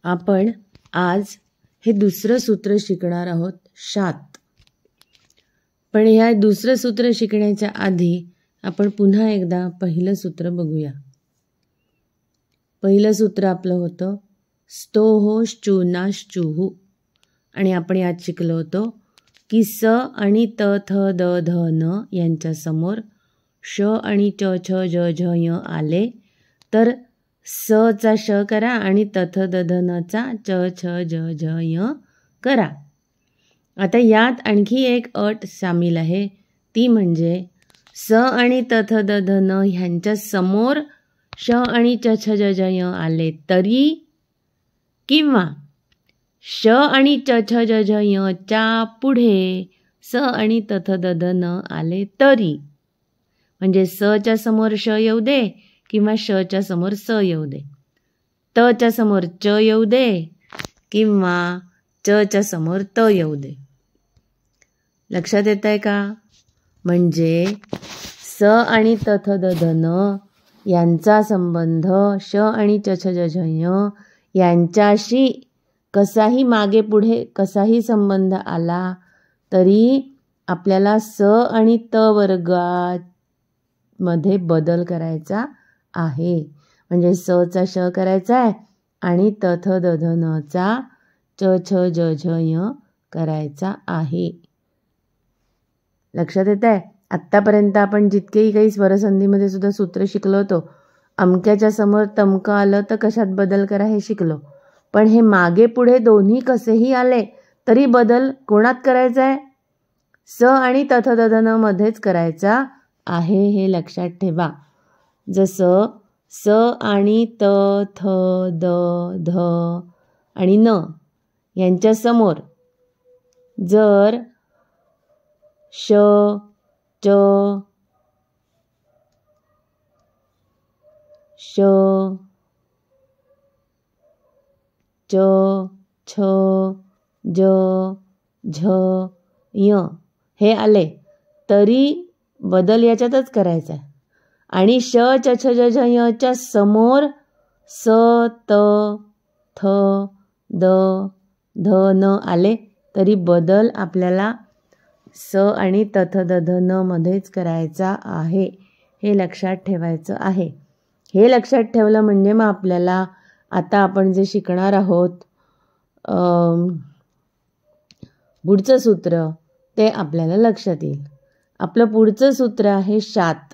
आपण आज हे दुसरं सूत्र शिकणार आहोत, शात. पण या दुसरं सूत्र शिकण्याच्या आधी आपण पुन्हा एकदा पहिलं सूत्र बघूया. पहिलं सूत्र आपलं होतं स्तोहो श्चूनाश्चूहू, आणि आपण यात शिकलो होतो की स आणि त थ द ध न यांच्यासमोर श आणि च छ ज झ य आले तर स चा श करा आणि त थ द ध न चा च छ ज झ य करा. आता यात आणखी एक अट सामील आहे, ती म्हणजे स आणि त थ द ध न ह्यांच्या समोर श आणि च छ ज झ य आले तरी, किंवा श आणि च छ ज झ य च्या पुढे स आणि त थ द ध न आले तरी. म्हणजे स च्या समोर श येऊ दे किंवा श च्या समोर स येऊ दे, त च्या समोर च येऊ दे किंवा च च्या समोर त येऊ दे. लक्षात येत आहे का? म्हणजे स आणि त थ द ध न यांचा संबंध श आणि च छ ज झ य यांच्याशी कसाही मागे पुढे कसाही संबंध आला तरी आपल्याला स आणि त वर्गामध्ये बदल करायचा आहे. म्हणजे स चा श करायचा आहे आणि त थ द ध न चा च छ ज झ य करायचा आहे. लक्षात येत आहे? आत्तापर्यंत आपण जितकेही काही स्वरसंधीमध्ये सुद्धा सूत्र शिकलो होतो, अमक्याच्या समोर तमकं आलं तर कशात बदल करा हे शिकलो. पण हे मागे पुढे दोन्ही कसेही आले तरी बदल कोणात करायचा आहे? स आणि त थ द ध न मध्येच करायचा आहे, हे लक्षात ठेवा. जसं स आणि त थ द ध आणि न यांच्या समोर जर श च श च छ ज झ य हे आले तरी बदल याच्यातच करायचा आहे. आणि श च छ ज झ य च्या समोर स त थ द ध न आले तरी बदल आपल्याला स आणि त थ द ध न मध्येच करायचा आहे, हे लक्षात ठेवायचं आहे. हे लक्षात ठेवलं म्हणजे मग आपल्याला आता आपण जे शिकणार आहोत पुढचं सूत्र ते आपल्याला लक्षात येईल. आपलं पुढचं सूत्र आहे शात.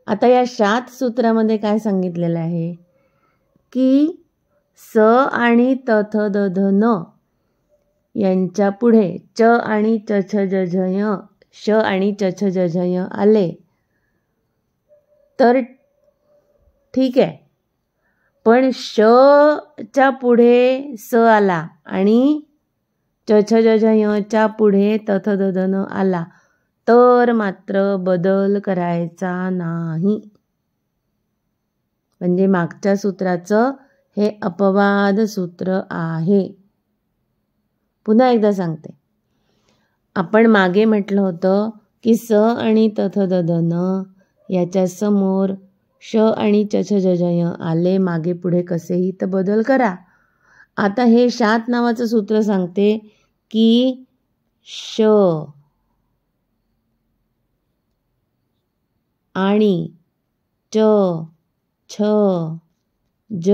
आता या शात सूत्रामध्ये काय सांगितलेलं आहे की स आणि त थ द ध न यांच्या पुढे च आणि च छ ज झ य श आणि च छ ज झ य आले तर ठीक आहे, पण श च्या पुढे स आला आणि च छ ज झ य च्या पुढे त थ द ध न आला तर मात्र बदल करायचा नाही. म्हणजे मागच्या सूत्राचं हे अपवाद सूत्र आहे. पुन्हा एकदा सांगते, आपण मागे म्हटलं होतं की स आणि त थ द ध न याच्या समोर श आणि च छ ज झ य आले, मागे पुढे कसेही तर बदल करा. आता हे शात नावाचं सूत्र सांगते की श आणि च छ ज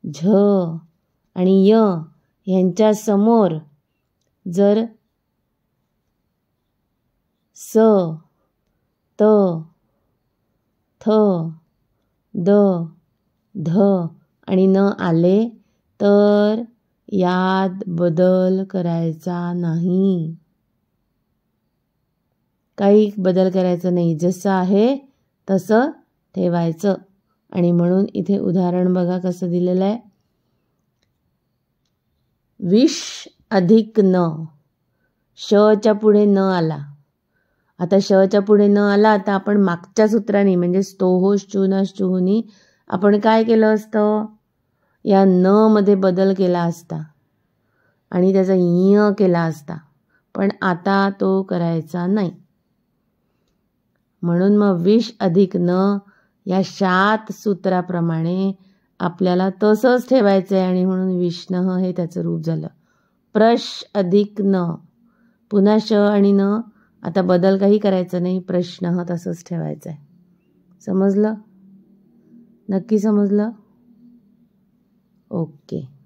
झ आणि य यांच्या समोर जर स त थ द ध आणि न आले तर यात बदल करायचा नाही. काही बदल करायचा नाही, जसं आहे तसं ठेवायचं. आणि म्हणून इथे उदाहरण बघा कसं दिलेलं आहे. 20 अधिक न, श च्या पुढे न आला. आता श च्या पुढे न आला, आता आपण मागच्या सूत्राने म्हणजे स्तोहो श्चूनाश्चूहूनी आपण काय केलं असतं, या न मध्ये बदल केला असता आणि त्याचा य केला असता, पण आता तो करायचा नाही. म्हणून मग 20 अधिक न या शात सूत्राप्रमाणे आपल्याला तसंच ठेवायचं आहे आणि म्हणून विष्णः हे त्याचं रूप झालं. प्रश अधिक न, पुन्हा श आणि न, आता बदल काही करायचं नाही, प्रश्न तसंच ठेवायचं आहे. समजलं? नक्की समजलं? ओके.